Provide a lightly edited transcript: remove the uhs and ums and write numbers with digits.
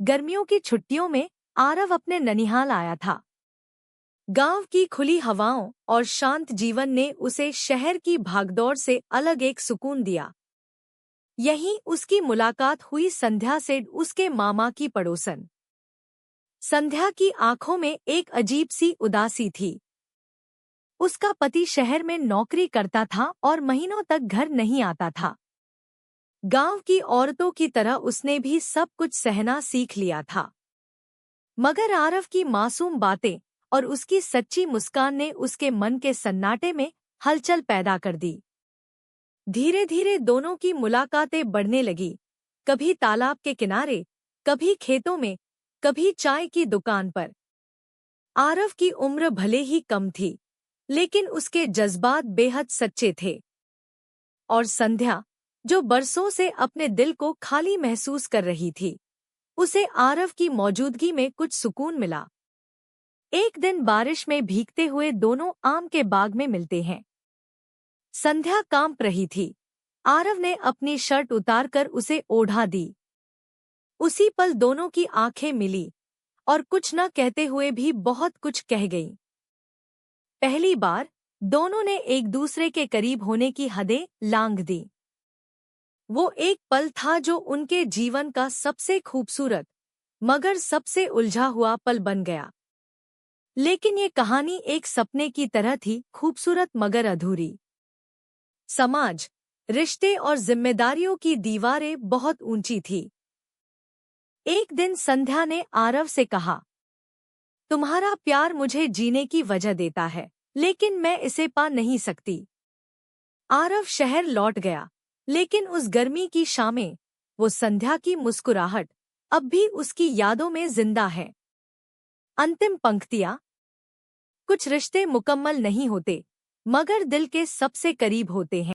गर्मियों की छुट्टियों में आरव अपने ननिहाल आया था। गांव की खुली हवाओं और शांत जीवन ने उसे शहर की भागदौड़ से अलग एक सुकून दिया। यहीं उसकी मुलाकात हुई संध्या से, उसके मामा की पड़ोसन। संध्या की आंखों में एक अजीब सी उदासी थी। उसका पति शहर में नौकरी करता था और महीनों तक घर नहीं आता था। गांव की औरतों की तरह उसने भी सब कुछ सहना सीख लिया था। मगर आरव की मासूम बातें और उसकी सच्ची मुस्कान ने उसके मन के सन्नाटे में हलचल पैदा कर दी। धीरे धीरे दोनों की मुलाकातें बढ़ने लगी, कभी तालाब के किनारे, कभी खेतों में, कभी चाय की दुकान पर। आरव की उम्र भले ही कम थी, लेकिन उसके जज्बात बेहद सच्चे थे। और संध्या, जो बरसों से अपने दिल को खाली महसूस कर रही थी, उसे आरव की मौजूदगी में कुछ सुकून मिला। एक दिन बारिश में भीगते हुए दोनों आम के बाग में मिलते हैं। संध्या कांप रही थी। आरव ने अपनी शर्ट उतारकर उसे ओढ़ा दी। उसी पल दोनों की आंखें मिली और कुछ न कहते हुए भी बहुत कुछ कह गईं। पहली बार दोनों ने एक दूसरे के करीब होने की हदें लांघ दी। वो एक पल था जो उनके जीवन का सबसे खूबसूरत मगर सबसे उलझा हुआ पल बन गया। लेकिन ये कहानी एक सपने की तरह थी, खूबसूरत मगर अधूरी। समाज, रिश्ते और जिम्मेदारियों की दीवारें बहुत ऊंची थी। एक दिन संध्या ने आरव से कहा, तुम्हारा प्यार मुझे जीने की वजह देता है, लेकिन मैं इसे पा नहीं सकती। आरव शहर लौट गया, लेकिन उस गर्मी की शामें, वो संध्या की मुस्कुराहट अब भी उसकी यादों में जिंदा है। अंतिम पंक्तियां, कुछ रिश्ते मुकम्मल नहीं होते, मगर दिल के सबसे करीब होते हैं।